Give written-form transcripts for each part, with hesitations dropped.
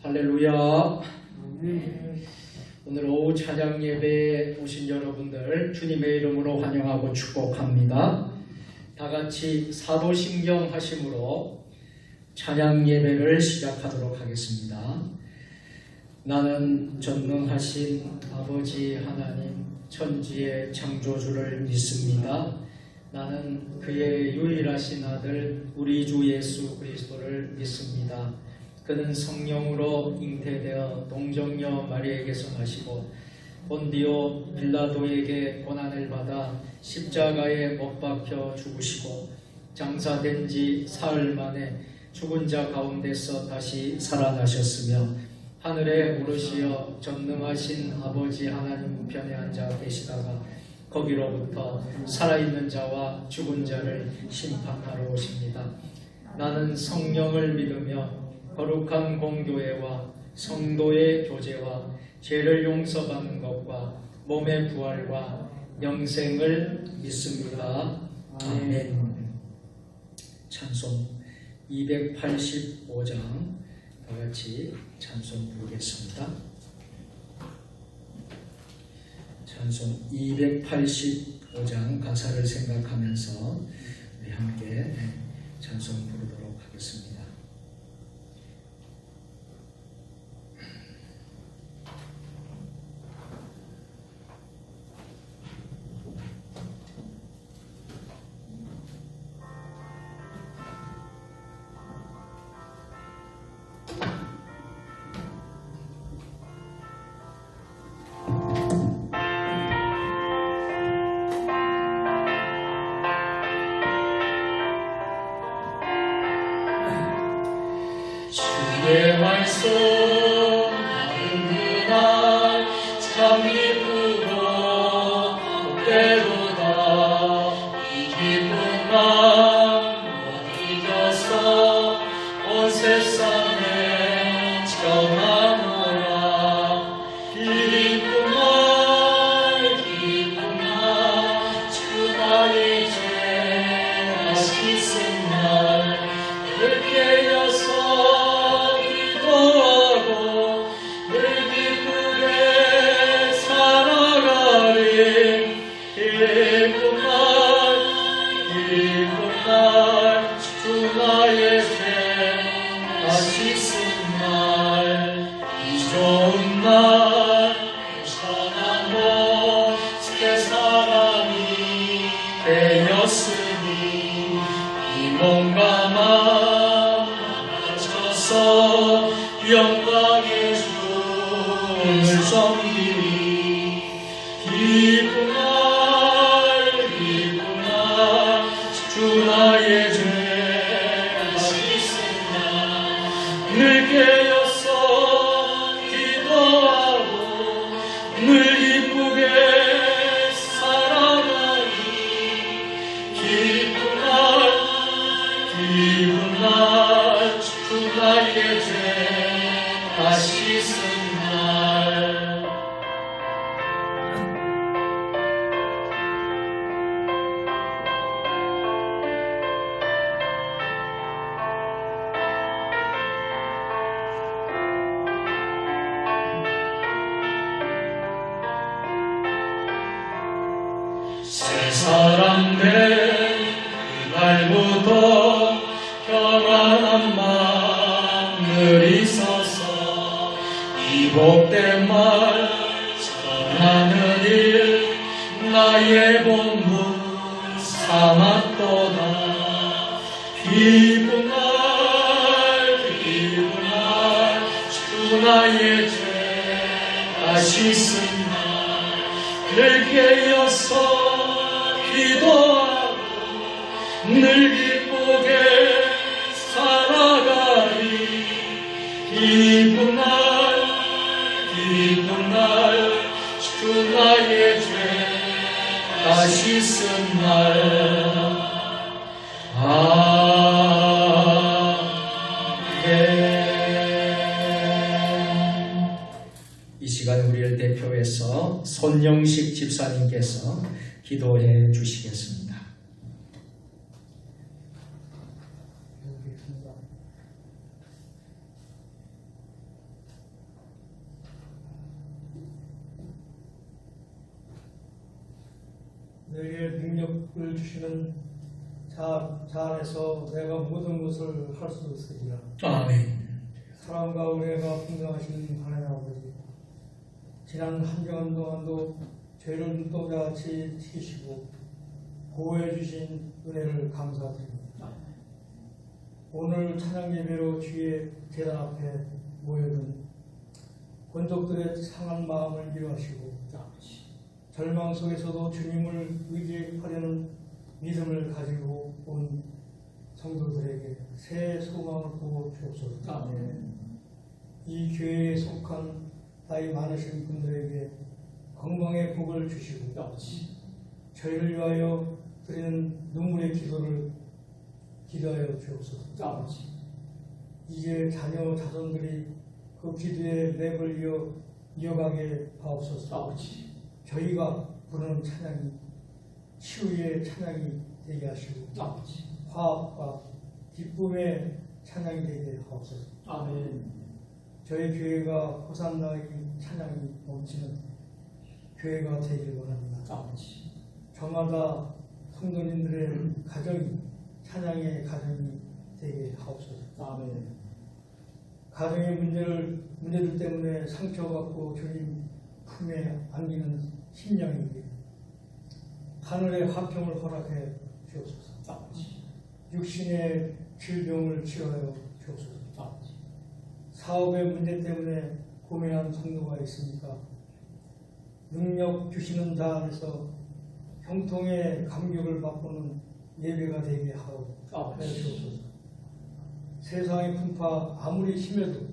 할렐루야. 오늘 오후 찬양 예배에 오신 여러분들 주님의 이름으로 환영하고 축복합니다. 다 같이 사도신경 하심으로 찬양 예배를 시작하도록 하겠습니다. 나는 전능하신 아버지 하나님 천지의 창조주를 믿습니다. 나는 그의 유일하신 아들 우리 주 예수 그리스도를 믿습니다. 그는 성령으로 잉태되어 동정녀 마리아에게서 나시고 본디오 빌라도에게 고난을 받아 십자가에 못 박혀 죽으시고 장사된 지 사흘 만에 죽은 자 가운데서 다시 살아나셨으며 하늘에 오르시어 전능하신 아버지 하나님 우편에 앉아 계시다가 거기로부터 살아있는 자와 죽은 자를 심판하러 오십니다. 나는 성령을 믿으며 거룩한 공교회와 성도의 교제와 죄를 용서받는 것과 몸의 부활과 영생을 믿습니다. 아멘. 찬송 285장 다같이 찬송 부르겠습니다. 찬송 285장 가사를 생각하면서 우리 함께 찬송 부르도록 하겠습니다. 주의 말씀 하는 그날 참 기쁘고 때로다 이 기쁜 마음 못 이겨서 온 세상에 전하노라. 기쁜 날 주 나의 죄 씻은 날 깨어서 영광의 주를 섬기리. 기쁜 날 주 나의 죄 씻은 날 늘 깨어서 기도하고 늘 기쁘게 살아가리. 기쁜 날 주 나의 죄 씻은 날. 새 사람 된 그날부터 평안한 마음을 있어서 이 복된 말 전하는 일 나의 본분 삼았도다. 기쁜 날 주 나의 죄 씻은 날 늘 깨어서 기도하고 늘 기쁘게 살아가리. 기쁜 날 주 나의 죄 씻은 날. 아멘. 이 시간 우리를 대표해서 손영식 집사님께서 기도해 주시겠습니다. 너에게 능력을 주시는 자 안에서 내가 모든 것을 할 수 있으리라. 아멘. 사랑과 은혜가 풍성하신 하나님 아버지, 지난 한 주간 동안도 죄를 눈동자같이 지키시고 보호해 주신 은혜를 감사드립니다. 오늘 찬양 예배로 주의 제단 앞에 모여든 권족들의 상한 마음을 위로하시고 절망 속에서도 주님을 의지하려는 믿음을 가지고 온 성도들에게 새 소망을 부어 주옵소서. 이 교회에 속한 나이 많으신 분들에게 건강의 복을 주시고 저희를 위하여 드리는 눈물의 기도를 기도하여 주옵소서. 이제 자녀 자손들이 그 기도의 랩을 이어가게 하옵소서. 저희가 부르는 찬양이 치유의 찬양이 되게 하시고 화합과 기쁨의 찬양이 되게 하옵소서. 저희 교회가 호산나의 찬양이 넘치는 교회가 되길 원합니다. 저마다 성도님들의 가정이 찬양의 가정이 되게 하옵소서. 가정의 문제들 때문에 상처받고 주님 품에 안기는 심령에게 하늘의 화평을 허락해 주옵소서. 육신의 질병을 치료하여 주옵소서. 사업의 문제 때문에 고민한 성도가 있으니까 능력 주시는 자 안에서 형통의 감격을 맛보는 예배가 되게 하여 주옵소서. 세상의 풍파 아무리 심해도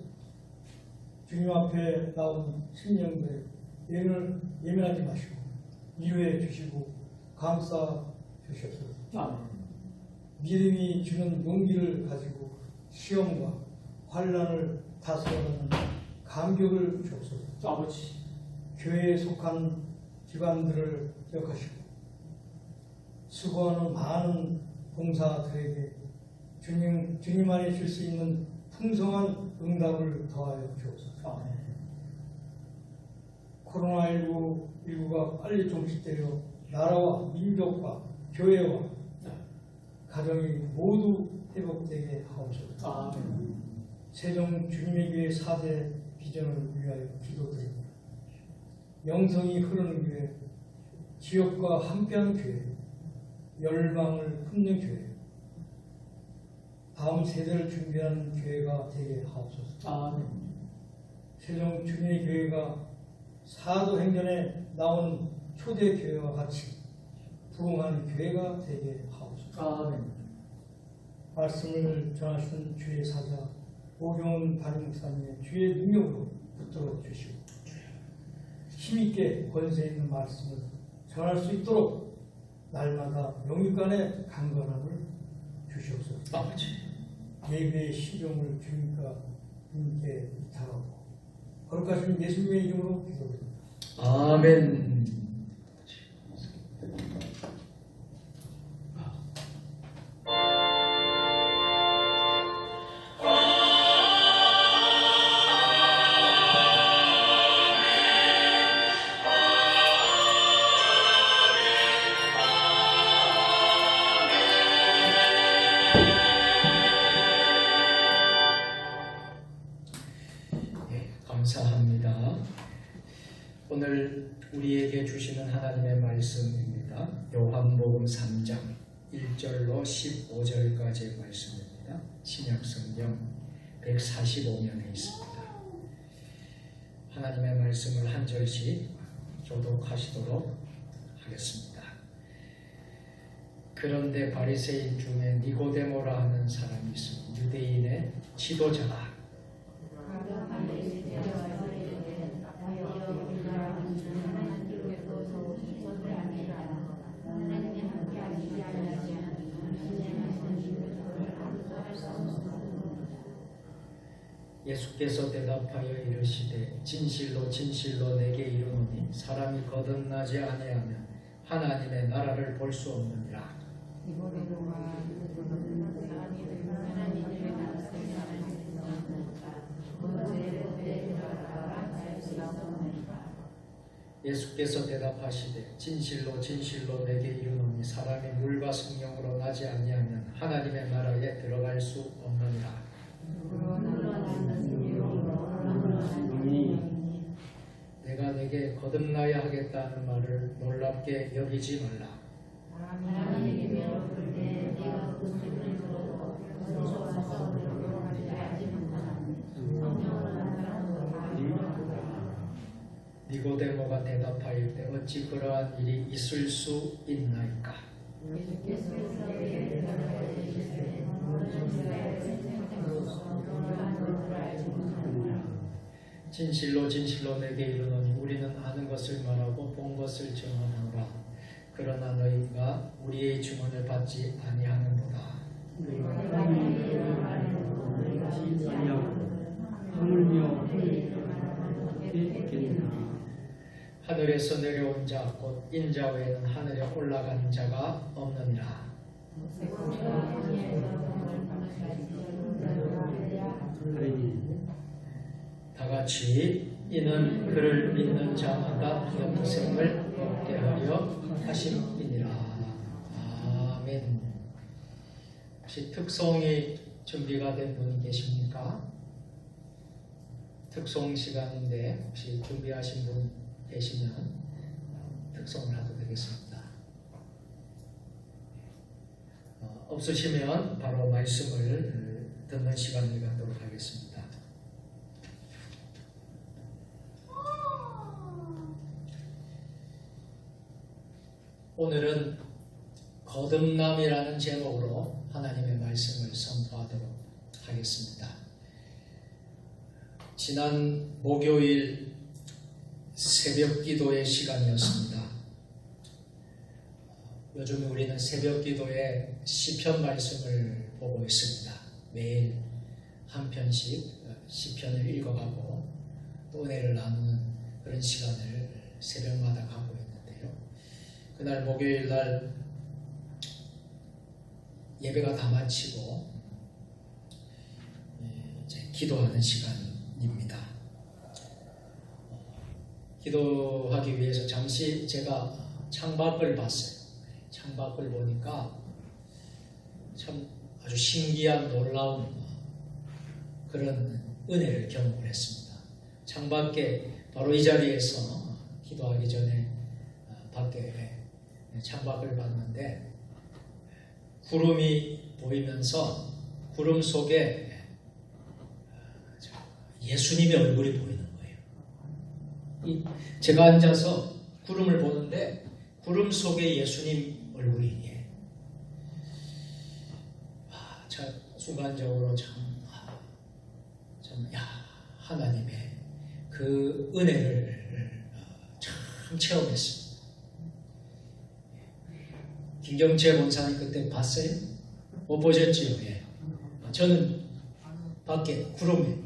주님 앞에 나온 심령들의 예민하지 마시고 위로해 주시고 감싸 주시옵소서. 믿음이 주는 용기를 가지고 시험과 환난을 다스려가는 감격을 주옵소서. 교회에 속한 기관들을 기억하시고 수고하는 많은 봉사들에게 주님만이 줄 수 있는 풍성한 응답을 더하여 주옵소서. 코로나19가 빨리 종식되어 나라와 민족과 교회와 가정이 모두 회복되게 하옵소서. 세종 주님의 교회 4대 비전을 위하여 기도드립니다. 영성이 흐르는 교회, 지역과 함께하는 교회, 열방을 품는 교회, 다음 세대를 준비하는 교회가 되게 하옵소서. 세종 주님의 교회가 사도행전에 나온 초대 교회와 같이 부흥하는 교회가 되게 하옵소서. 말씀을 전하시는 주의 사자 오경훈 담임 목사님의 주의 능력으로 붙들어 주시고 힘있게 권세 있는 말씀을 전할 수 있도록 날마다 영육간의 강건함을 주시옵소서. 예배의 시종을 주님께 이탈하고 거룩하신 예수님의 이름으로 기도드립니다. 아멘. 감사합니다. 오늘 우리에게 주시는 하나님의 말씀입니다. 요한복음 3장 1절로 15절까지의 말씀입니다. 신약성경 145면에 있습니다. 하나님의 말씀을 한 절씩 교독하시도록 하겠습니다. 그런데 바리새인 중에 니고데모라 하는 사람이 있으니 유대인의 지도자라. 예수께서 대답하여 이르시되 진실로 진실로 내게 이르노니 사람이 거듭나지 아니하면 하나님의 나라를 볼 수 없느니라. 예수께서 대답하시되 진실로 진실로 내게 이르노니 사람이 물과 성령으로 나지 아니하면 하나님의 나라에 들어갈 수 없느니라. 내가 내게 거듭나야 하겠다는 말을 놀랍게 여기지 말라. 니고데모가 대답하였되 어찌 그러한 일이 있을 수 있나이까? 진실로 진실로 내게 이르노니 우리는 아는 것을 말하고 본 것을 증언하노라. 그러나 너희가 우리의 증언을 받지 아니하는도다. 하늘에서 내려온 자 곧 인자 외에는 하늘에 올라간 자가 없느니라. 다같이 이는 그를 믿는 자마다 영생을 얻게 하려 하심이니라. 아멘. 혹시 특송이 준비가 된 분 계십니까? 특송 시간인데 혹시 준비하신 분 계시면 특송을 하도 되겠습니다. 없으시면 바로 말씀을 듣는 시간을 갖도록 하겠습니다. 오늘은 거듭남이라는 제목으로 하나님의 말씀을 선포하도록 하겠습니다. 지난 목요일 새벽 기도의 시간이었습니다. 요즘 우리는 새벽 기도에 시편 말씀을 보고 있습니다. 매일 한 편씩 시편을 읽어가고 또 은혜를 나누는 그런 시간을 새벽마다 가고 있는데요. 그날 목요일 날 예배가 다 마치고 이제 기도하는 시간입니다. 기도하기 위해서 잠시 제가 창밖을 봤어요. 창밖을 보니까 참 아주 신기한 놀라운 그런 은혜를 경험을 했습니다. 창밖에 바로 이 자리에서 기도하기 전에 밖에 창밖을 봤는데 구름이 보이면서 구름 속에 예수님의 얼굴이 보이는 거예요. 제가 앉아서 구름을 보는데 구름 속에 예수님 얼굴이 순간적으로 하나님의 그 은혜를 참 체험했습니다. 김경채 본사님 그때 봤어요? 못 보셨지요? 예. 저는 밖에 구름에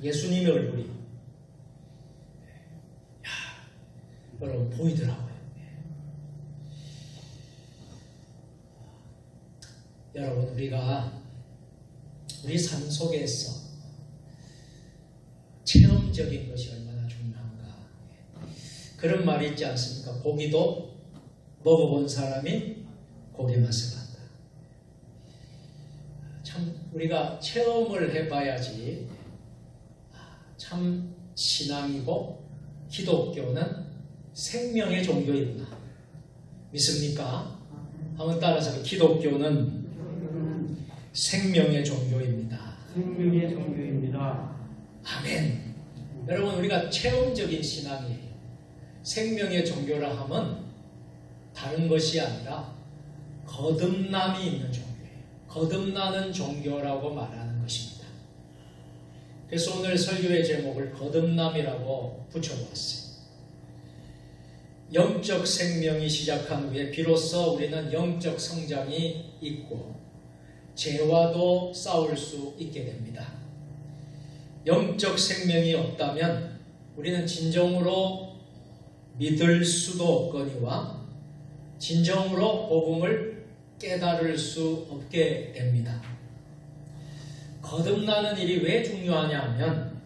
예수님의 얼굴이 여러분 보이더라고요. 여러분 우리 삶 속에서 체험적인 것이 얼마나 중요한가. 그런 말이 있지 않습니까? 고기도 먹어본 사람이 고기 맛을 안다. 참 우리가 체험을 해봐야지 참 신앙이고 기독교는 생명의 종교이구나. 믿습니까? 한번 따라서 기독교는 생명의 종교입니다. 생명의 종교입니다. 아멘. 여러분 우리가 체험적인 신앙이에요. 생명의 종교라 하면 다른 것이 아니라 거듭남이 있는 종교예요. 거듭나는 종교라고 말하는 것입니다. 그래서 오늘 설교의 제목을 거듭남이라고 붙여봤어요. 영적 생명이 시작한 후에 비로소 우리는 영적 성장이 있고 죄와도 싸울 수 있게 됩니다. 영적 생명이 없다면 우리는 진정으로 믿을 수도 없거니와 진정으로 복음을 깨달을 수 없게 됩니다. 거듭나는 일이 왜 중요하냐 하면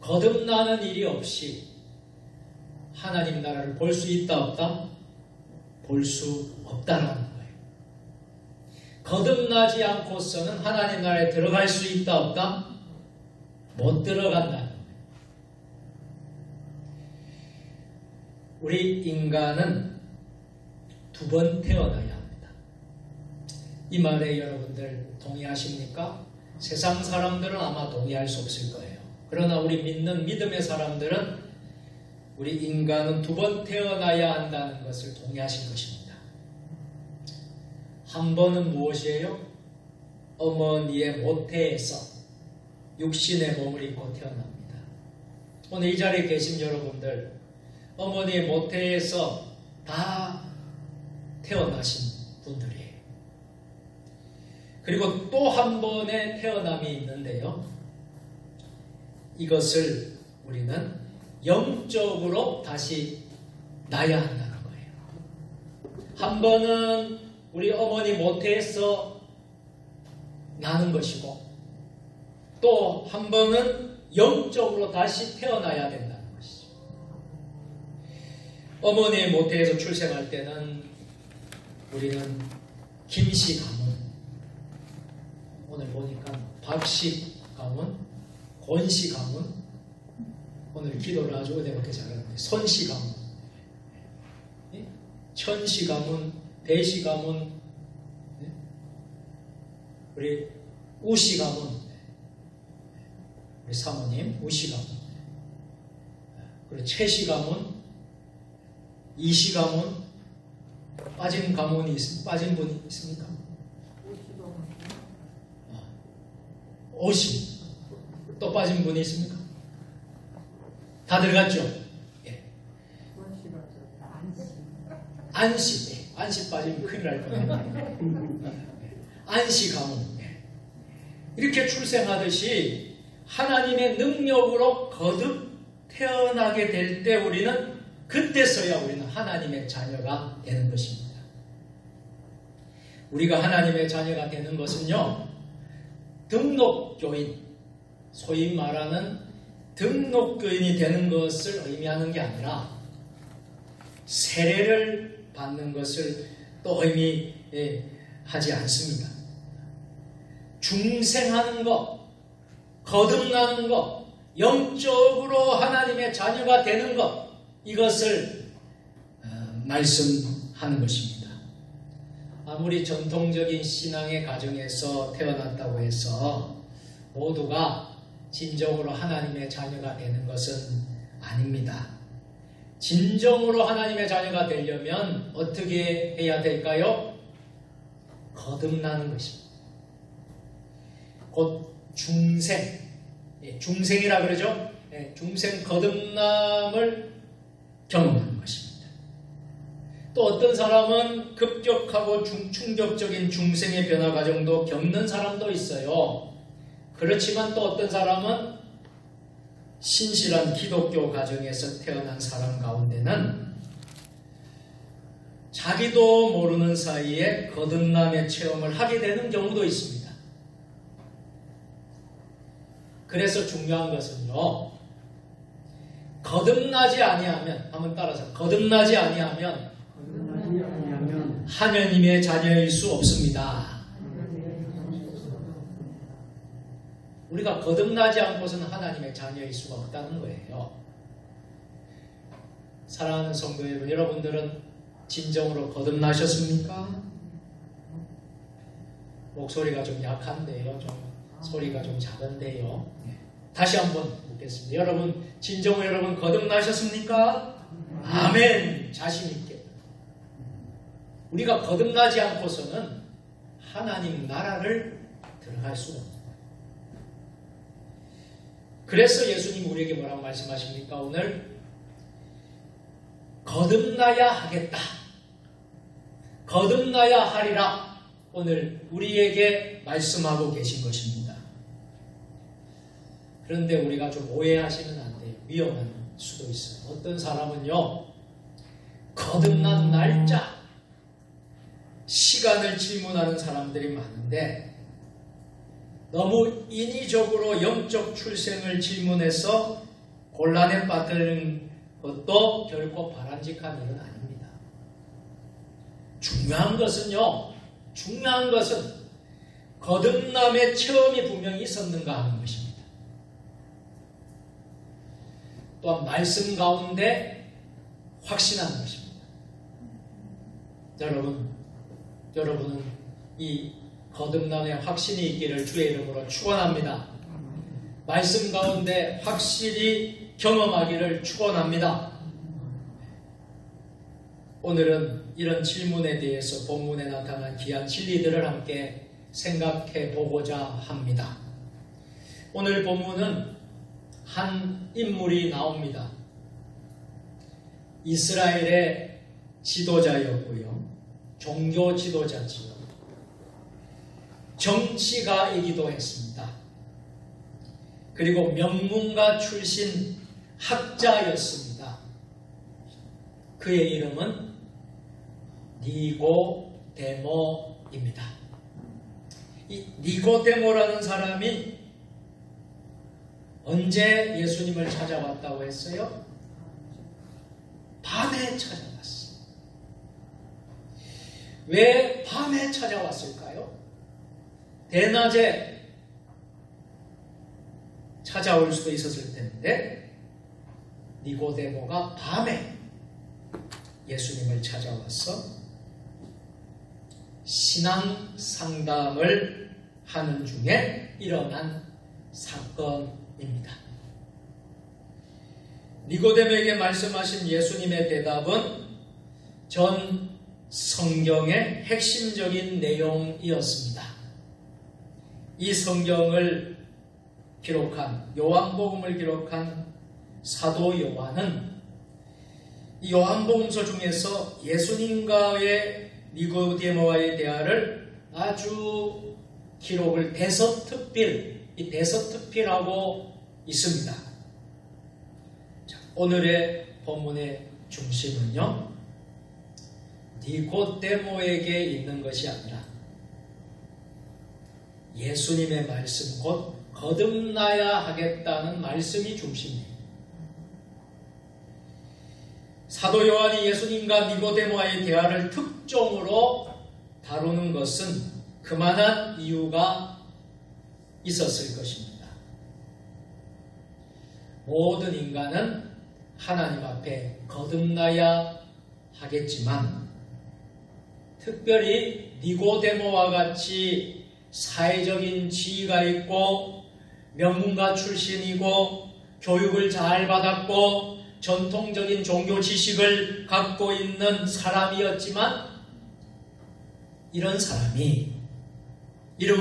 거듭나는 일이 없이 하나님 나라를 볼 수 있다 없다? 볼 수 없다라는 거예요. 거듭나지 않고서는 하나님 나라에 들어갈 수 있다 없다? 못 들어간다는 거예요. 우리 인간은 두 번 태어나야 합니다. 이 말에 여러분들 동의하십니까? 세상 사람들은 아마 동의할 수 없을 거예요. 그러나 우리 믿는 믿음의 사람들은 우리 인간은 두 번 태어나야 한다는 것을 동의하실 것입니다. 한 번은 무엇이에요? 어머니의 모태에서 육신의 몸을 입고 태어납니다. 오늘 이 자리에 계신 여러분들, 어머니의 모태에서 다 태어나신 분들이에요. 그리고 또 한 번의 태어남이 있는데요. 이것을 우리는 영적으로 다시 나야 한다는 거예요. 한 번은 우리 어머니 모태에서 나는 것이고, 또 한 번은 영적으로 다시 태어나야 된다는 것이죠. 어머니의 모태에서 출생할 때는 우리는 김씨 가문, 오늘 보니까 박씨 가문, 권씨 가문, 오늘 기도를 아주 어제밖에 잘하는데 손씨 가문, 천씨 가문, 대씨 가문, 우리 우씨 가문, 우리 사모님 우씨 가문, 그리고 최씨 가문, 이씨 가문, 빠진 가문이 빠진 분이 있습니까? 오씨, 또 빠진 분이 있습니까? 다 들어갔죠? 예. 안씨, 예. 안씨 빠지면 큰일 날 뻔했네. 안씨 가문. 예. 이렇게 출생하듯이 하나님의 능력으로 거듭 태어나게 될 때 우리는 그때서야 우리는 하나님의 자녀가 되는 것입니다. 우리가 하나님의 자녀가 되는 것은요, 등록교인, 소위 말하는 등록교인이 되는 것을 의미하는 게 아니라 세례를 받는 것을 또 의미하지 않습니다. 중생하는 것, 거듭나는 것, 영적으로 하나님의 자녀가 되는 것, 이것을 말씀하는 것입니다. 아무리 전통적인 신앙의 가정에서 태어났다고 해서 모두가 진정으로 하나님의 자녀가 되는 것은 아닙니다. 진정으로 하나님의 자녀가 되려면 어떻게 해야 될까요? 거듭나는 것입니다. 곧 중생, 중생이라 그러죠? 중생 거듭남을 경험하는 것입니다. 또 어떤 사람은 급격하고 충격적인 중생의 변화 과정도 겪는 사람도 있어요. 그렇지만 또 어떤 사람은 신실한 기독교 가정에서 태어난 사람 가운데는 자기도 모르는 사이에 거듭남의 체험을 하게 되는 경우도 있습니다. 그래서 중요한 것은요, 거듭나지 아니하면, 한번 따라서, 거듭나지 아니하면 하나님의 자녀일 수 없습니다. 우리가 거듭나지 않고서는 하나님의 자녀일 수가 없다는 거예요. 사랑하는 성도 여러분, 여러분들은 진정으로 거듭나셨습니까? 목소리가 좀 약한데요. 소리가 좀 작은데요. 다시 한번 묻겠습니다. 여러분, 진정으로 여러분 거듭나셨습니까? 아멘. 자신 있게. 우리가 거듭나지 않고서는 하나님 나라를 들어갈 수가 없습니다. 그래서 예수님 우리에게 뭐라고 말씀하십니까? 오늘 거듭나야 하겠다, 거듭나야 하리라, 오늘 우리에게 말씀하고 계신 것입니다. 그런데 우리가 좀 오해하시면 안 돼요. 위험한 수도 있어요. 어떤 사람은요, 거듭난 날짜, 시간을 질문하는 사람들이 많은데 너무 인위적으로 영적 출생을 질문해서 곤란에 빠뜨리는 그것도 결코 바람직한 일은 아닙니다. 중요한 것은 거듭남의 체험이 분명히 있었는가 하는 것입니다. 또한 말씀 가운데 확신하는 것입니다. 여러분은 이 거듭남의 확신이 있기를 주의 이름으로 축원합니다. 말씀 가운데 확실히 경험하기를 축원합니다. 오늘은 이런 질문에 대해서 본문에 나타난 귀한 진리들을 함께 생각해 보고자 합니다. 오늘 본문은 한 인물이 나옵니다. 이스라엘의 지도자였고요. 종교 지도자지요. 정치가이기도 했습니다. 그리고 명문가 출신 학자였습니다. 그의 이름은 니고데모입니다. 이 니고데모라는 사람이 언제 예수님을 찾아왔다고 했어요? 밤에 찾아왔어요. 왜 밤에 찾아왔을까요? 대낮에 찾아올 수도 있었을 텐데 니고데모가 밤에 예수님을 찾아와서 신앙 상담을 하는 중에 일어난 사건입니다. 니고데모에게 말씀하신 예수님의 대답은 전 성경의 핵심적인 내용이었습니다. 이 성경을 기록한 요한복음을 기록한 사도 요한은 이 요한복음서 중에서 예수님과의 니고데모와의 대화를 아주 기록을 대서특필하고 있습니다. 자, 오늘의 본문의 중심은요, 니고데모에게 있는 것이 아니라 예수님의 말씀, 곧 거듭나야 하겠다는 말씀이 중심이에요. 사도 요한이 예수님과 니고데모와의 대화를 특종으로 다루는 것은 그만한 이유가 있었을 것입니다. 모든 인간은 하나님 앞에 거듭나야 하겠지만 특별히 니고데모와 같이 사회적인 지위가 있고 명문가 출신이고 교육을 잘 받았고 전통적인 종교 지식을 갖고 있는 사람이었지만 이런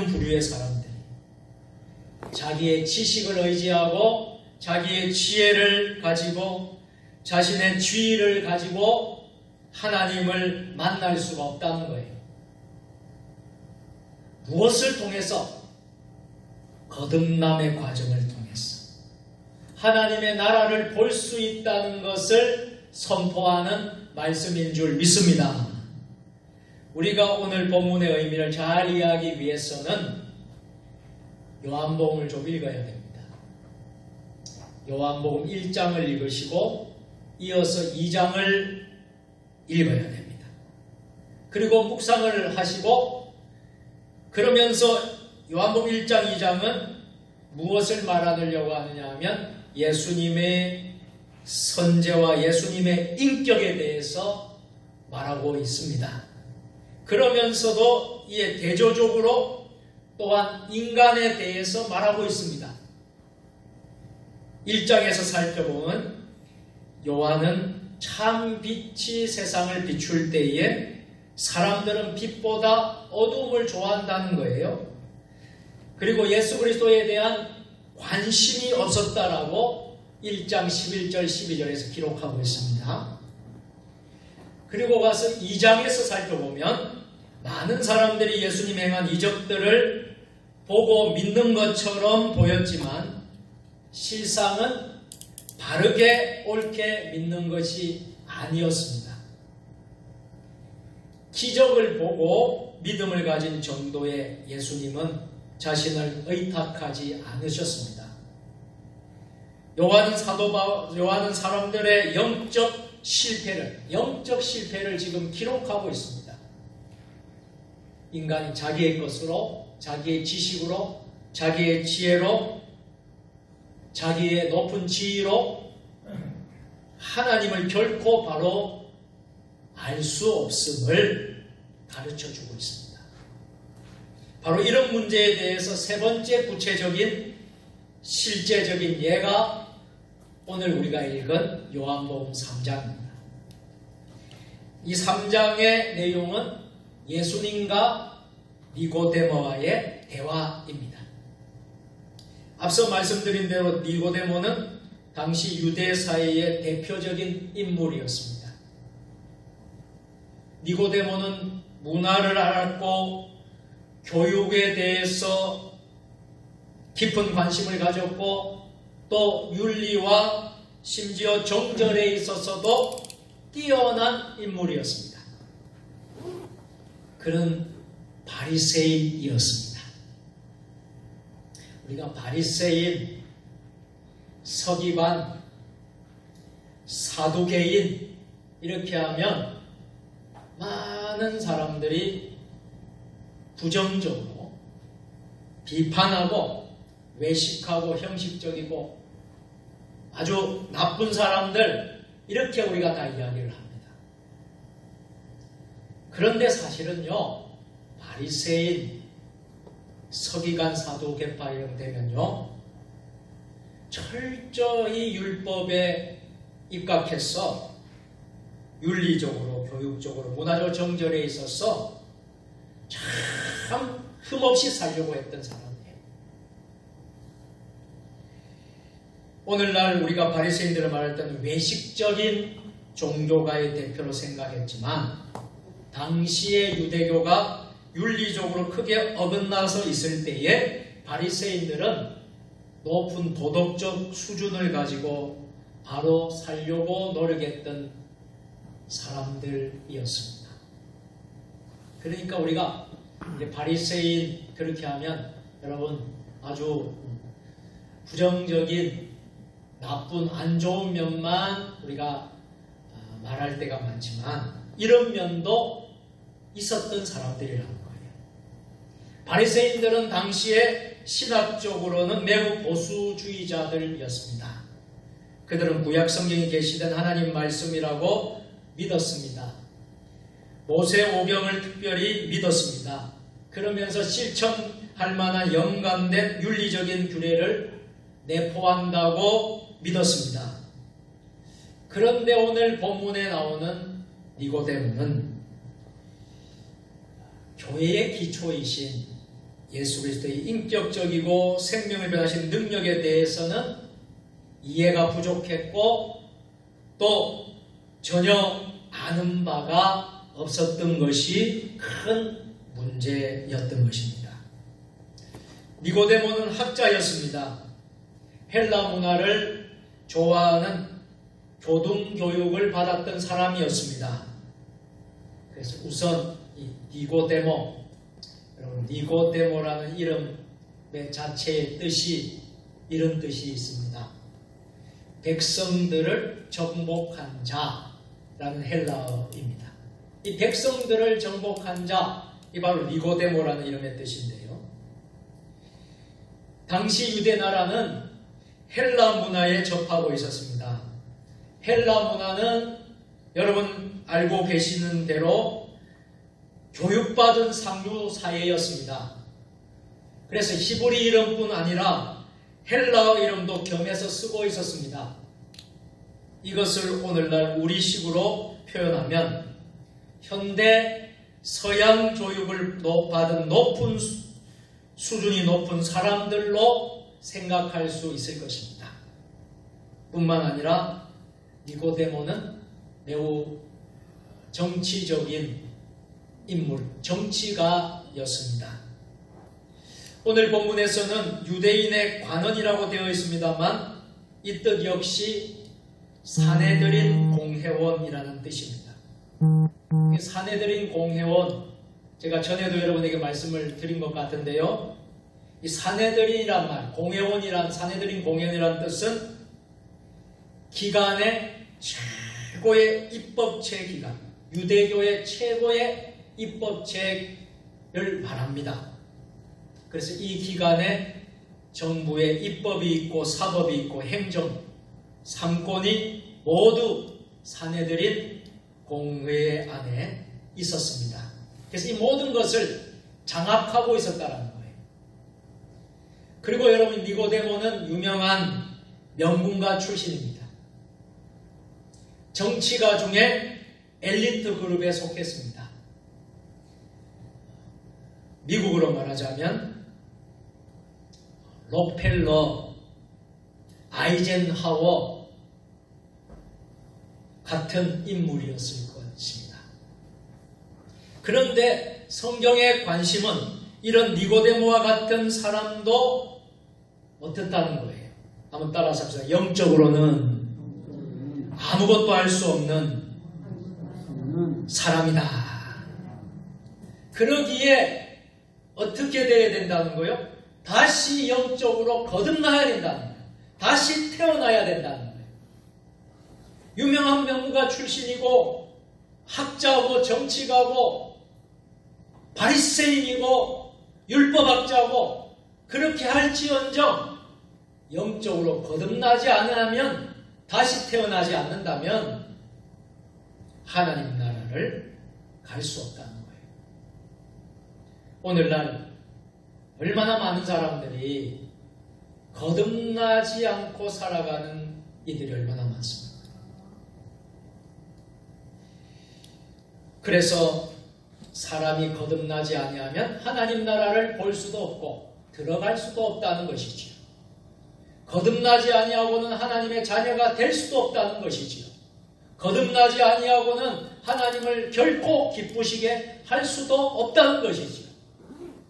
부류의 사람들이 자기의 지식을 의지하고 자기의 지혜를 가지고 자신의 지위를 가지고 하나님을 만날 수가 없다는 거예요. 무엇을 통해서? 거듭남의 과정을 통해서 하나님의 나라를 볼 수 있다는 것을 선포하는 말씀인 줄 믿습니다. 우리가 오늘 본문의 의미를 잘 이해하기 위해서는 요한복음을 좀 읽어야 됩니다. 요한복음 1장을 읽으시고 이어서 2장을 읽어야 됩니다. 그리고 묵상을 하시고 그러면서 요한복음 1장, 2장은 무엇을 말하려고 하느냐 하면 예수님의 선제와 예수님의 인격에 대해서 말하고 있습니다. 그러면서도 이에 대조적으로 또한 인간에 대해서 말하고 있습니다. 1장에서 살펴보면 요한은 참 빛이 세상을 비출 때에 사람들은 빛보다 어두움을 좋아한다는 거예요. 그리고 예수 그리스도에 대한 관심이 없었다라고 1장 11절 12절에서 기록하고 있습니다. 그리고 가서 2장에서 살펴보면 많은 사람들이 예수님 행한 이적들을 보고 믿는 것처럼 보였지만 실상은 바르게 옳게 믿는 것이 아니었습니다. 기적을 보고 믿음을 가진 정도의 예수님은 자신을 의탁하지 않으셨습니다. 요한은 사람들의 영적 실패를 지금 기록하고 있습니다. 인간이 자기의 것으로, 자기의 지식으로, 자기의 지혜로, 자기의 높은 지위로 하나님을 결코 바로 알 수 없음을 가르쳐주고 있습니다. 바로 이런 문제에 대해서 세 번째 구체적인 실제적인 예가 오늘 우리가 읽은 요한복음 3장입니다. 이 3장의 내용은 예수님과 니고데모와의 대화입니다. 앞서 말씀드린 대로 니고데모는 당시 유대 사회의 대표적인 인물이었습니다. 니고데모는 문화를 알았고 교육에 대해서 깊은 관심을 가졌고 또 윤리와 심지어 정절에 있어서도 뛰어난 인물이었습니다. 그는 바리새인이었습니다. 우리가 바리새인, 서기관, 사두개인 이렇게 하면 많은 사람들이 부정적으로 비판하고 외식하고 형식적이고 아주 나쁜 사람들 이렇게 우리가 다 이야기를 합니다. 그런데 사실은요, 바리새인, 서기관, 사두개파 이런 되면요, 철저히 율법에 입각해서 윤리적으로, 교육적으로, 문화적 정절에 있어서 참 흠없이 살려고 했던 사람이에요. 오늘날 우리가 바리새인들을 말할 때는 외식적인 종교가의 대표로 생각했지만 당시의 유대교가 윤리적으로 크게 어긋나서 있을 때에 바리새인들은 높은 도덕적 수준을 가지고 바로 살려고 노력했던 사람들이었습니다. 그러니까 우리가 바리새인 그렇게 하면 여러분 아주 부정적인 나쁜 안 좋은 면만 우리가 말할 때가 많지만 이런 면도 있었던 사람들이라는 거예요. 바리새인들은 당시에 신학적으로는 매우 보수주의자들이었습니다. 그들은 구약 성경에 계시된 하나님 말씀이라고 믿었습니다. 모세 오경을 특별히 믿었습니다. 그러면서 실천할 만한 연관된 윤리적인 규례를 내포한다고 믿었습니다. 그런데 오늘 본문에 나오는 니고데모는 교회의 기초이신 예수 그리스도의 인격적이고 생명을 변하신 능력에 대해서는 이해가 부족했고 또 전혀 아는 바가 없었던 것이 큰 문제였던 것입니다. 니고데모는 학자였습니다. 헬라 문화를 좋아하는 교등교육을 받았던 사람이었습니다. 그래서 우선 이 니고데모, 여러분 니고데모라는 이름의 자체의 뜻이 이런 뜻이 있습니다. 백성들을 정복한 자라는 헬라어입니다. 이 백성들을 정복한 자, 이 바로 니고데모라는 이름의 뜻인데요. 당시 유대 나라는 헬라 문화에 접하고 있었습니다. 헬라 문화는 여러분 알고 계시는 대로 교육받은 상류 사회였습니다. 그래서 히브리 이름뿐 아니라 헬라어 이름도 겸해서 쓰고 있었습니다. 이것을 오늘날 우리식으로 표현하면 현대 서양 교육을 받은 높은 수준이 높은 사람들로 생각할 수 있을 것입니다. 뿐만 아니라 니고데모는 매우 정치적인 인물, 정치가였습니다. 오늘 본문에서는 유대인의 관원이라고 되어 있습니다만 이 뜻 역시 사내들인 공회원이라는 뜻입니다. 사내들인 공회원, 제가 전에도 여러분에게 말씀을 드린 것 같은데요. 이 사내들인이란 말, 공회원이란 사내들인 공회원이란 뜻은 기간의 최고의 입법체 기간, 유대교의 최고의 입법체를 말합니다. 그래서 이 기간에 정부의 입법이 있고 사법이 있고 행정, 삼권이 모두 사내들인 공회 안에 있었습니다. 그래서 이 모든 것을 장악하고 있었다는 거예요. 그리고 여러분, 니고데모는 유명한 명문가 출신입니다. 정치가 중에 엘리트 그룹에 속했습니다. 미국으로 말하자면 록펠러, 아이젠하워 같은 인물이었을 것입니다. 그런데 성경의 관심은 이런 니고데모와 같은 사람도 어떻다는 거예요. 한번 따라서 합시다. 영적으로는 아무것도 할 수 없는 사람이다. 그러기에 어떻게 되어야 된다는 거예요? 다시 영적으로 거듭나야 된다는 거예요. 다시 태어나야 된다는 거예요. 유명한 명문가 출신이고 학자고 정치가고 바리새인이고 율법학자고 그렇게 할지언정 영적으로 거듭나지 않으면, 다시 태어나지 않는다면 하나님 나라를 갈 수 없다는 거예요. 오늘날 얼마나 많은 사람들이 거듭나지 않고 살아가는 이들이 얼마나 많습니까? 그래서 사람이 거듭나지 아니하면 하나님 나라를 볼 수도 없고 들어갈 수도 없다는 것이지요. 거듭나지 아니하고는 하나님의 자녀가 될 수도 없다는 것이지요. 거듭나지 아니하고는 하나님을 결코 기쁘시게 할 수도 없다는 것이지요.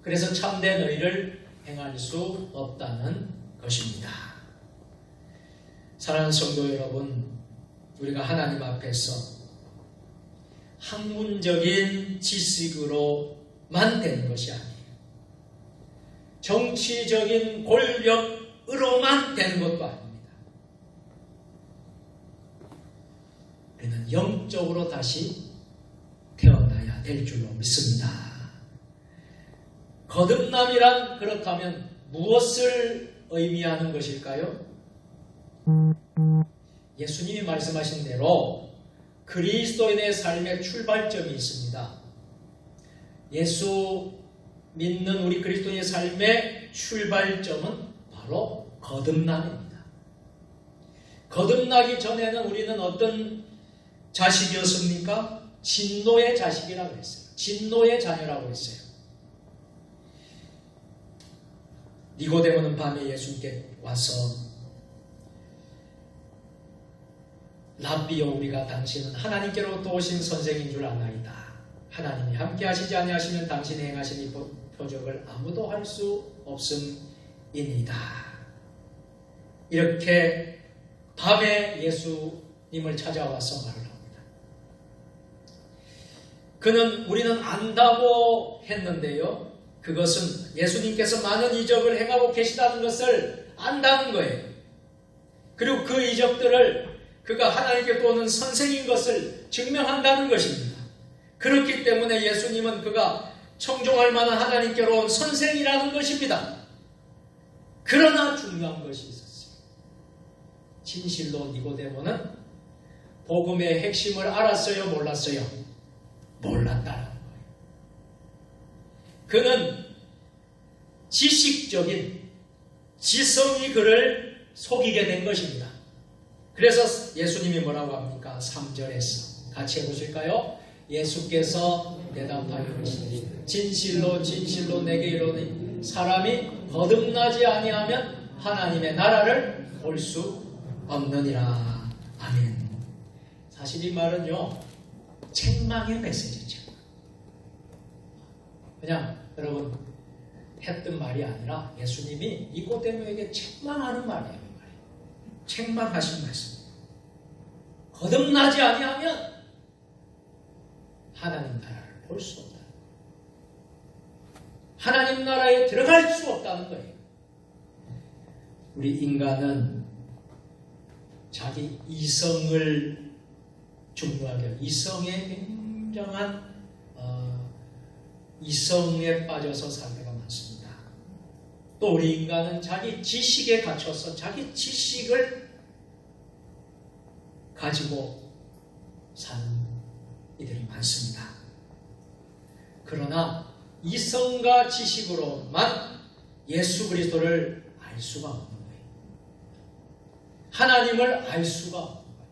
그래서 참된 의를 행할 수 없다는 것입니다. 사랑하는 성도 여러분, 우리가 하나님 앞에서 학문적인 지식으로만 되는 것이 아니에요. 정치적인 권력으로만 되는 것도 아닙니다. 우리는 영적으로 다시 태어나야 될 줄로 믿습니다. 거듭남이란 그렇다면 무엇을 의미하는 것일까요? 예수님이 말씀하신 대로 그리스도인의 삶의 출발점이 있습니다. 예수 믿는 우리 그리스도인의 삶의 출발점은 바로 거듭남입니다. 거듭나기 전에는 우리는 어떤 자식이었습니까? 진노의 자식이라고 했어요. 진노의 자녀라고 했어요. 니고데모는 밤에 예수님께 와서 랍비여, 우리가 당신은 하나님께로부터 오신 선생인 줄 아나이다. 하나님이 함께 하시지 아니하시면 당신이 행하신 이 표적을 아무도 할 수 없음이니이다. 이렇게 밤에 예수님을 찾아와서 말을 합니다. 그는 우리는 안다고 했는데요, 그것은 예수님께서 많은 이적을 행하고 계시다는 것을 안다는 거예요. 그리고 그 이적들을 그가 하나님께로 오는 선생인 것을 증명한다는 것입니다. 그렇기 때문에 예수님은 그가 청종할 만한 하나님께로 온 선생이라는 것입니다. 그러나 중요한 것이 있었어요. 진실로 니고데모는 복음의 핵심을 알았어요, 몰랐어요? 몰랐다는 거예요. 그는 지식적인 지성이 그를 속이게 된 것입니다. 그래서 예수님이 뭐라고 합니까? 3절에서 같이 해보실까요? 예수께서 대답하여 이르시되 진실로 진실로 내게 이르노니 사람이 거듭나지 아니하면 하나님의 나라를 볼 수 없느니라. 아멘. 사실 이 말은요, 책망의 메시지죠. 그냥 여러분 했던 말이 아니라 예수님이 니고데모에게 책망하는 말이에요. 책망하신 말씀. 거듭나지 아니하면 하나님 나라를 볼 수 없다. 하나님 나라에 들어갈 수 없다는 거예요. 우리 인간은 자기 이성을 중요하게 하고 이성에 굉장한 이성에 빠져서 살 때가 많습니다. 또 우리 인간은 자기 지식에 갇혀서 자기 지식을 가지고 사는 이들이 많습니다. 그러나 이성과 지식으로만 예수 그리스도를 알 수가 없는 거예요. 하나님을 알 수가 없는 거예요.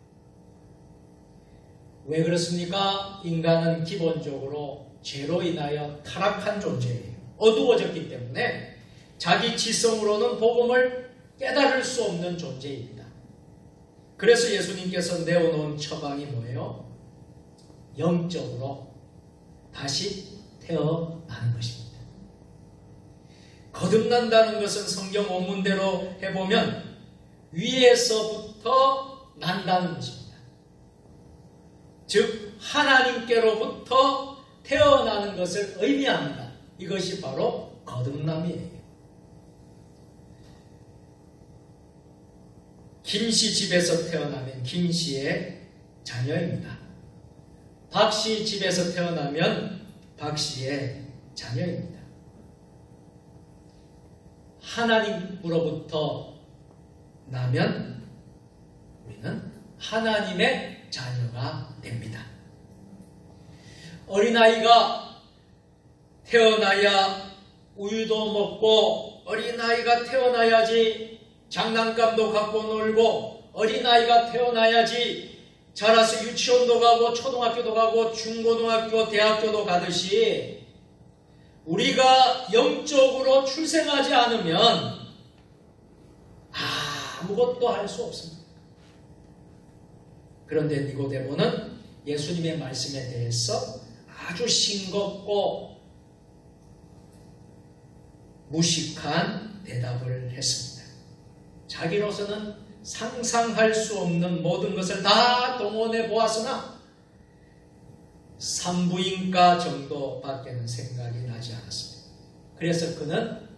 왜 그렇습니까? 인간은 기본적으로 죄로 인하여 타락한 존재예요. 어두워졌기 때문에 자기 지성으로는 복음을 깨달을 수 없는 존재입니다. 그래서 예수님께서 내어놓은 처방이 뭐예요? 영적으로 다시 태어나는 것입니다. 거듭난다는 것은 성경 원문대로 해보면 위에서부터 난다는 것입니다. 즉 하나님께로부터 태어나는 것을 의미합니다. 이것이 바로 거듭남이에요. 김씨 집에서 태어나면 김씨의 자녀입니다. 박씨 집에서 태어나면 박씨의 자녀입니다. 하나님으로부터 나면 우리는 하나님의 자녀가 됩니다. 어린아이가 태어나야 우유도 먹고 어린아이가 태어나야지 장난감도 갖고 놀고 어린아이가 태어나야지 자라서 유치원도 가고 초등학교도 가고 중고등학교 대학교도 가듯이 우리가 영적으로 출생하지 않으면 아무것도 할 수 없습니다. 그런데 니고데모는 예수님의 말씀에 대해서 아주 싱겁고 무식한 대답을 했습니다. 자기로서는 상상할 수 없는 모든 것을 다 동원해 보았으나 산부인과 정도밖에는 생각이 나지 않았습니다. 그래서 그는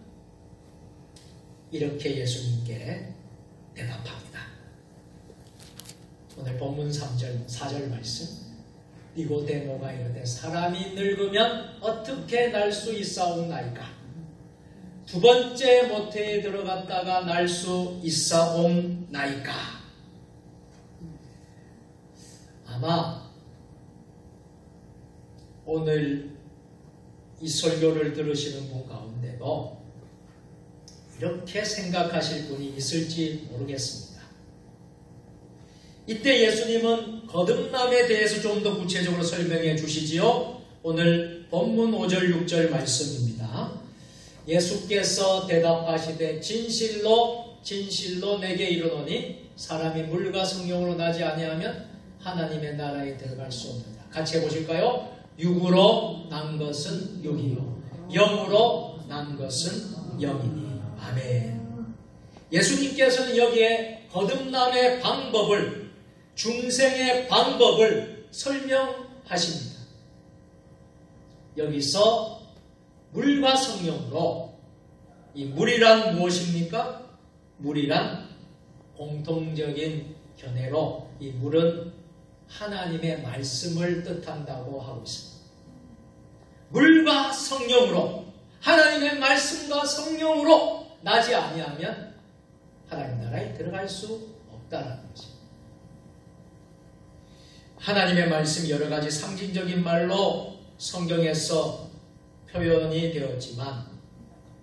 이렇게 예수님께 대답합니다. 오늘 본문 3절, 4절 말씀. 니고데모가 이르되 사람이 늙으면 어떻게 날 수 있사옵나이까? 두 번째 모태에 들어갔다가 날 수 있사옵나이까? 아마 오늘 이 설교를 들으시는 분 가운데도 이렇게 생각하실 분이 있을지 모르겠습니다. 이때 예수님은 거듭남에 대해서 좀 더 구체적으로 설명해 주시지요. 오늘 본문 5절 6절 말씀입니다. 예수께서 대답하시되 진실로 진실로 내게 이르노니 사람이 물과 성령으로 나지 아니하면 하나님의 나라에 들어갈 수 없느니라. 같이 해보실까요? 육으로 난 것은 육이요 영으로 난 것은 영이니. 아멘. 예수님께서는 여기에 거듭남의 방법을, 중생의 방법을 설명하십니다. 여기서 물과 성령으로, 이 물이란 무엇입니까? 물이란 공통적인 견해로 이 물은 하나님의 말씀을 뜻한다고 하고 있습니다. 물과 성령으로, 하나님의 말씀과 성령으로 나지 아니하면 하나님 나라에 들어갈 수 없다라는 것입니다. 하나님의 말씀이 여러 가지 상징적인 말로 성경에서 표현이 되었지만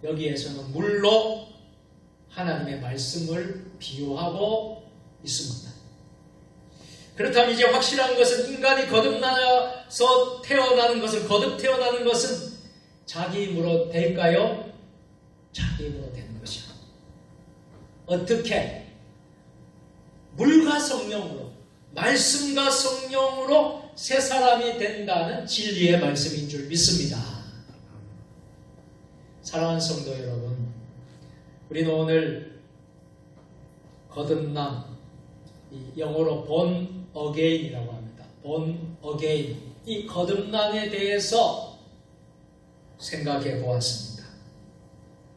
여기에서는 물로 하나님의 말씀을 비유하고 있습니다. 그렇다면 이제 확실한 것은 인간이 거듭나서 태어나는 것은, 거듭 태어나는 것은 자기 힘으로 될까요? 자기 힘으로 되는 것이요. 어떻게? 물과 성령으로, 말씀과 성령으로 새 사람이 된다는 진리의 말씀인 줄 믿습니다. 사랑하는 성도 여러분, 우리는 오늘 거듭남, 영어로 born again이라고 합니다. born again, 이 거듭남에 대해서 생각해 보았습니다.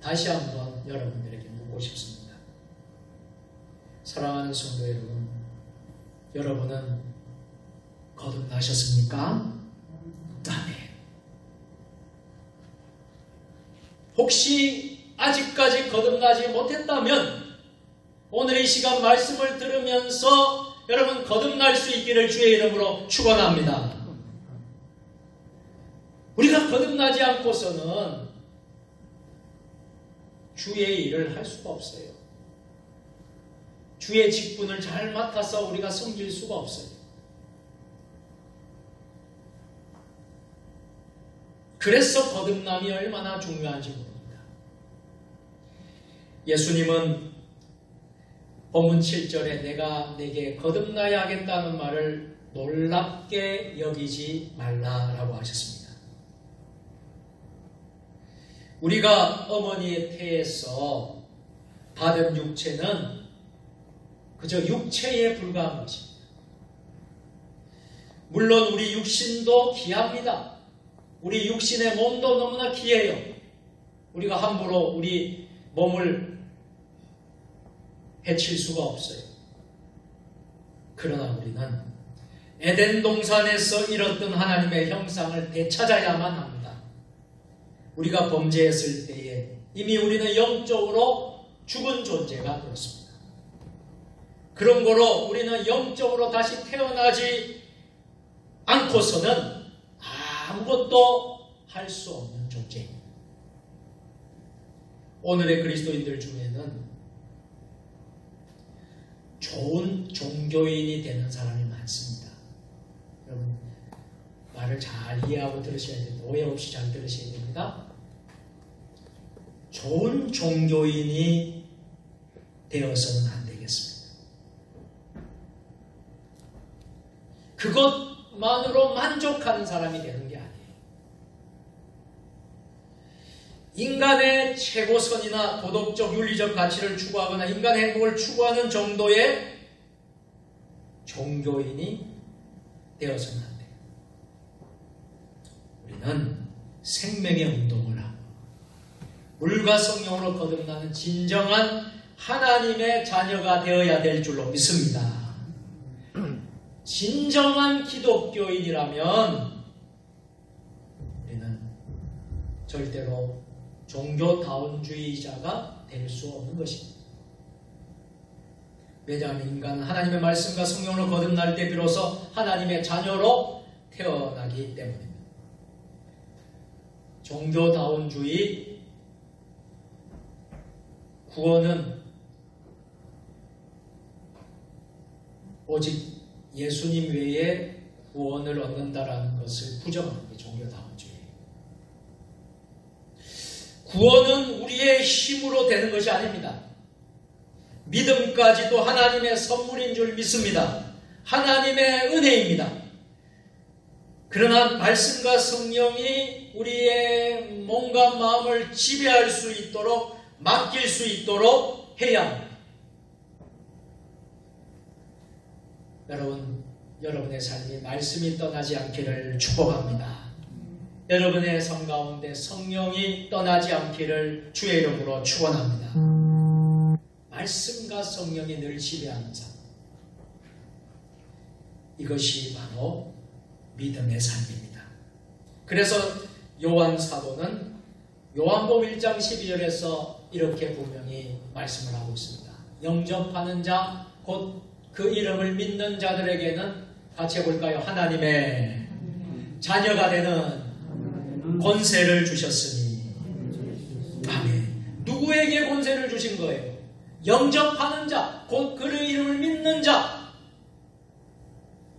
다시 한번 여러분들에게 묻고 싶습니다. 사랑하는 성도 여러분, 여러분은 거듭나셨습니까? 아멘. 혹시 아직까지 거듭나지 못했다면 오늘 이 시간 말씀을 들으면서 여러분 거듭날 수 있기를 주의 이름으로 축원합니다. 우리가 거듭나지 않고서는 주의 일을 할 수가 없어요. 주의 직분을 잘 맡아서 우리가 섬길 수가 없어요. 그래서 거듭남이 얼마나 중요한지 모릅니다. 예수님은 본문 7절에 내가 내게 거듭나야 하겠다는 말을 놀랍게 여기지 말라라고 하셨습니다. 우리가 어머니의 태에서 받은 육체는 그저 육체에 불과한 것입니다. 물론 우리 육신도 귀합니다. 우리 육신의 몸도 너무나 귀해요. 우리가 함부로 우리 몸을 해칠 수가 없어요. 그러나 우리는 에덴 동산에서 잃었던 하나님의 형상을 되찾아야만 합니다. 우리가 범죄했을 때에 이미 우리는 영적으로 죽은 존재가 되었습니다. 그런 거로 우리는 영적으로 다시 태어나지 않고서는 아무것도 할 수 없는 존재입니다. 오늘의 그리스도인들 중에는 좋은 종교인이 되는 사람이 많습니다. 여러분 말을 잘 이해하고 들으셔야 됩니다. 오해 없이 잘 들으셔야 됩니다. 좋은 종교인이 되어서는 안 되겠습니다. 그것만으로 만족하는 사람이 되는 게 아니에요. 인간의 최고선이나 도덕적 윤리적 가치를 추구하거나 인간의 행복을 추구하는 정도의 종교인이 되어서는 안 돼요. 우리는 생명의 운동을 하고 물과 성령으로 거듭나는 진정한 하나님의 자녀가 되어야 될 줄로 믿습니다. 진정한 기독교인이라면 우리는 절대로 종교다운주의자가 될 수 없는 것입니다. 왜냐하면 인간은 하나님의 말씀과 성령으로 거듭날 때 비로소 하나님의 자녀로 태어나기 때문입니다. 종교다운주의 구원은 오직 예수님 외에 구원을 얻는다라는 것을 부정하는 게 종교다운주의. 구원은 우리의 힘으로 되는 것이 아닙니다. 믿음까지도 하나님의 선물인 줄 믿습니다. 하나님의 은혜입니다. 그러나 말씀과 성령이 우리의 몸과 마음을 지배할 수 있도록 맡길 수 있도록 해야 합니다. 여러분의 삶이 말씀이 떠나지 않기를 축복합니다. 여러분의 삶 가운데 성령이 떠나지 않기를 주의 이름으로 축원합니다. 말씀과 성령이 늘 지배하는 삶. 이것이 바로 믿음의 삶입니다. 그래서 요한 사도는 요한복음 1장 12절에서 이렇게 분명히 말씀을 하고 있습니다. 영접하는 자, 곧 그 이름을 믿는 자들에게는 같이 해볼까요? 하나님의 자녀가 되는 권세를 주셨으니. 아멘. 누구에게 권세를 주신 거예요? 영접하는 자, 곧 그의 이름을 믿는 자.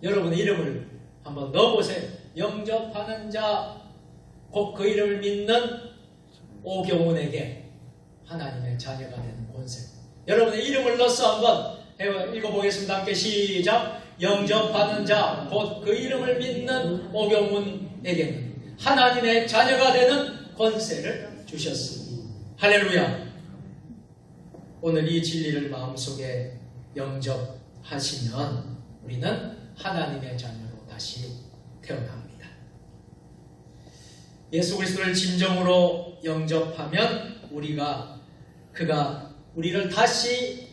여러분의 이름을 한번 넣어보세요. 영접하는 자, 곧 그 이름을 믿는 오경훈에게 하나님의 자녀가 되는 권세. 여러분의 이름을 넣어서 한번 읽어보겠습니다. 함께 시작. 영접하는 자, 곧 그 이름을 믿는 오경훈에게는 하나님의 자녀가 되는 권세를 주셨으니. 할렐루야. 오늘 이 진리를 마음속에 영접하시면 우리는 하나님의 자녀로 다시 태어납니다. 예수 그리스도를 진정으로 영접하면 그가 우리를 다시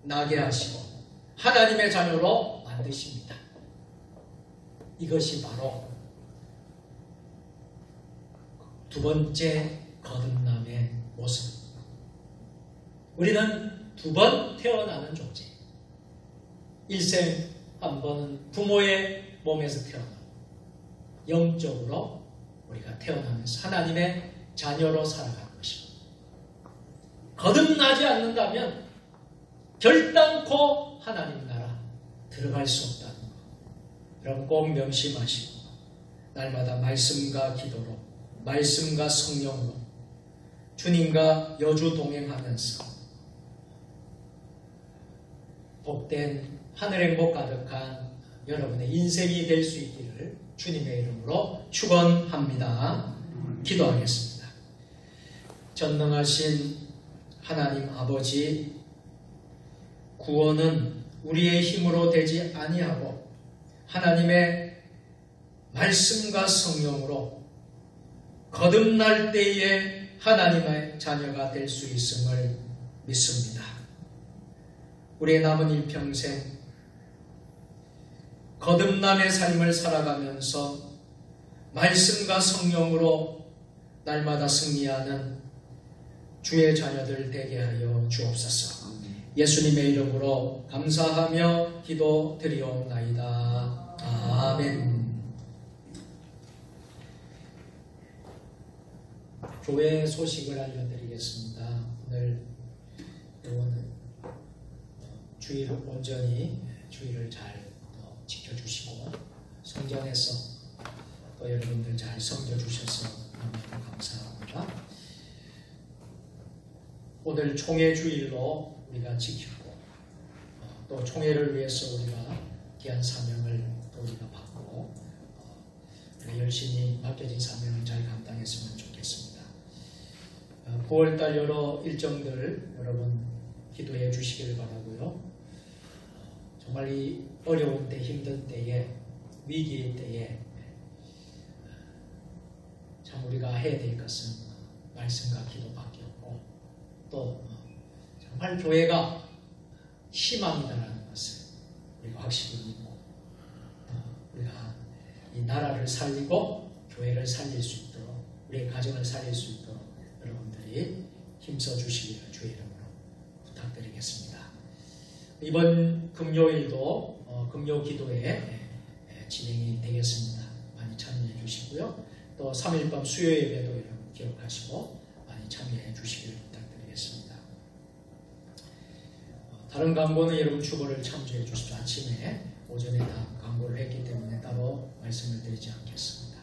나게 하시고 하나님의 자녀로 반드시입니다. 이것이 바로 두 번째 거듭남의 모습. 우리는 두 번 태어나는 존재. 일생 한 번은 부모의 몸에서 태어나고 영적으로 우리가 태어나면서 하나님의 자녀로 살아가는 것입니다. 거듭나지 않는다면 결단코 하나님 나라 들어갈 수 없다는 것. 여러분 꼭 명심하시고 날마다 말씀과 기도로, 말씀과 성령으로 주님과 여주 동행하면서 복된 하늘 행복 가득한 여러분의 인생이 될 수 있기를 주님의 이름으로 축원합니다. 기도하겠습니다. 전능하신 하나님 아버지, 구원은 우리의 힘으로 되지 아니하고 하나님의 말씀과 성령으로 거듭날 때에 하나님의 자녀가 될 수 있음을 믿습니다. 우리의 남은 일평생 거듭남의 삶을 살아가면서 말씀과 성령으로 날마다 승리하는 주의 자녀들 되게 하여 주옵소서. 예수님의 이름으로 감사하며 기도드리옵나이다. 아멘. 교회 소식을 알려드리겠습니다. 오늘 주일 온전히 주일을 잘 지켜주시고 성전에서 또 여러분들 잘 섬겨주셔서 너무 감사합니다. 오늘 총회 주일로 우리가 지키고 또 총회를 위해서 우리가 귀한 사명을 또 우리가 받고 열심히 맡겨진 사명을 잘 감당했으면 좋겠습니다. 9월달 여러 일정들 여러분 기도해 주시길 바라고요. 정말 이 어려운 때, 힘든 때에, 위기의 때에 참 우리가 해야 될 것은 말씀과 기도밖에 없고 또 정말 교회가 희망이다라는 것을 우리가 확실히 믿고 우리가 이 나라를 살리고 교회를 살릴 수 있도록 우리의 가정을 살릴 수 있도록 여러분들이 힘써 주시기를 주의 이름으로 부탁드리겠습니다. 이번 금요일도 금요 기도회 진행이 되겠습니다. 많이 참여해 주시고요. 또 3일 밤 수요 예배도 여러분 기억하시고 많이 참여해 주시기를 부탁드리겠습니다. 다른 광고는 여러분 주보를 참조해 주십시오. 아침에 오전에 다 광고를 했기 때문에 따로 말씀을 드리지 않겠습니다.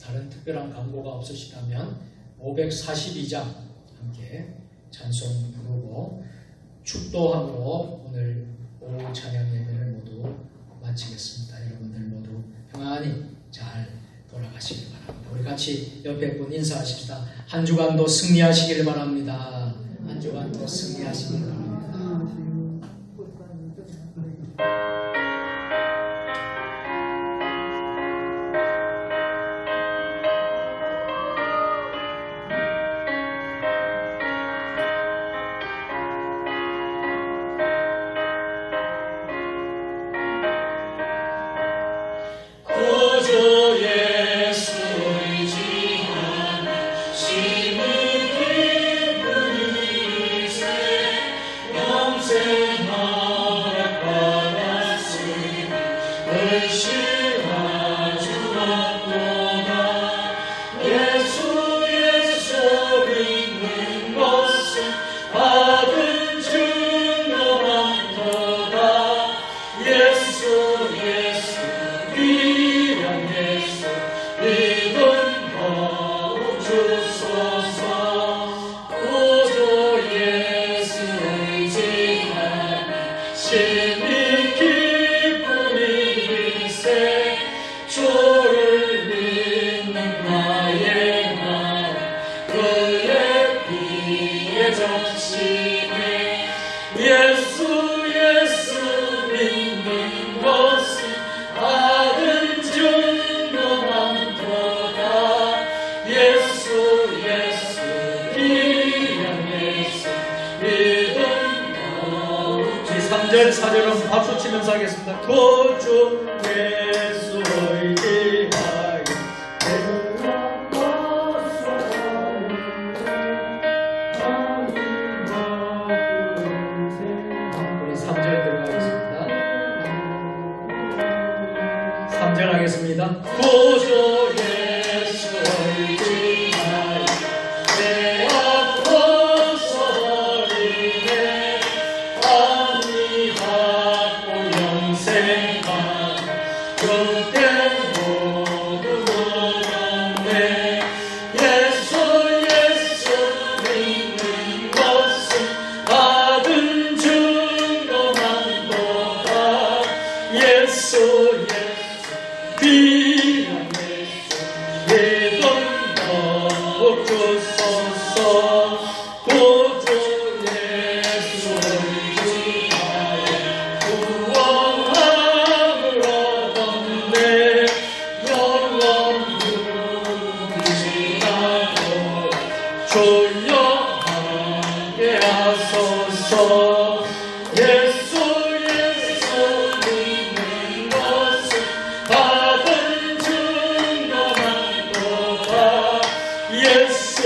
다른 특별한 광고가 없으시다면 542장 함께 찬송 부르고 축도함으로 오늘 오후 찬양 예배를 모두 마치겠습니다. 여러분들 모두 평안히 잘 돌아가시길 바랍니다. 우리 같이 옆에 분 인사하십시다. 한 주간도 승리하시길 바랍니다. 한 주간도 승리하시길 바랍니다. 예수 예수 귀한 3절 4절은 박수 치면서 하겠습니다. 구주 예수를 위하여 우리 3절 들어가겠습니다. 3절 하겠습니다. 구주 예수를 위하여 내 아파서리네 아니하고 영생만 그때 모두 모르네 예수 믿는 것은 받은 증거만 보다 예수 귀한 예수 믿음 더욱 주소서 구주 예수를 위하여 구원함을 얻었네 영원 유지하고 조용하게 하소서 예수 믿는 것은 받은 증거만 보다 예수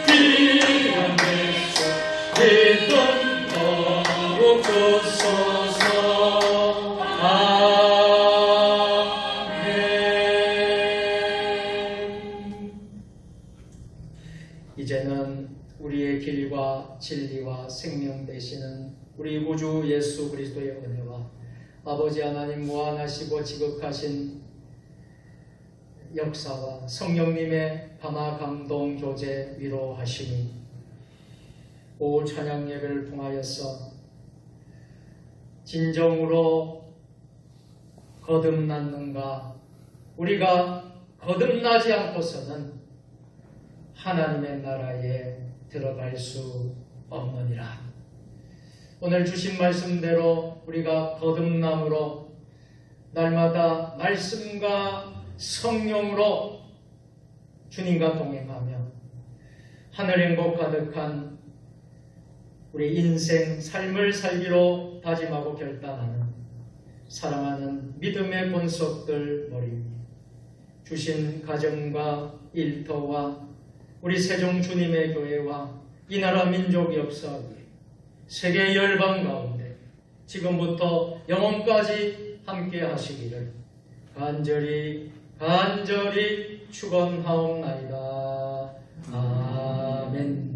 귀한 예수 믿음 더욱 주소서 아멘. 이제는 우리의 길과 진리와 생명 되시는 우리 구주 예수 그리스도의 은혜와 아버지 하나님 무한하시고 지극하신 역사와 성령님의 감화 감동 교제 위로하심이 오 찬양 예배를 통하여서 진정으로 거듭났는가 우리가 거듭나지 않고서는 하나님의 나라에 들어갈 수 없느니라. 오늘 주신 말씀대로 우리가 거듭남으로 날마다 말씀과 성령으로 주님과 동행하며 하늘 행복 가득한 우리 인생 삶을 살기로 다짐하고 결단하는 사랑하는 믿음의 본속들 머리 주신 가정과 일터와 우리 세종 주님의 교회와 이 나라 민족 역사 위에 세계 열방 가운데 지금부터 영원까지 함께 하시기를 간절히 축원하옵나이다. 아멘.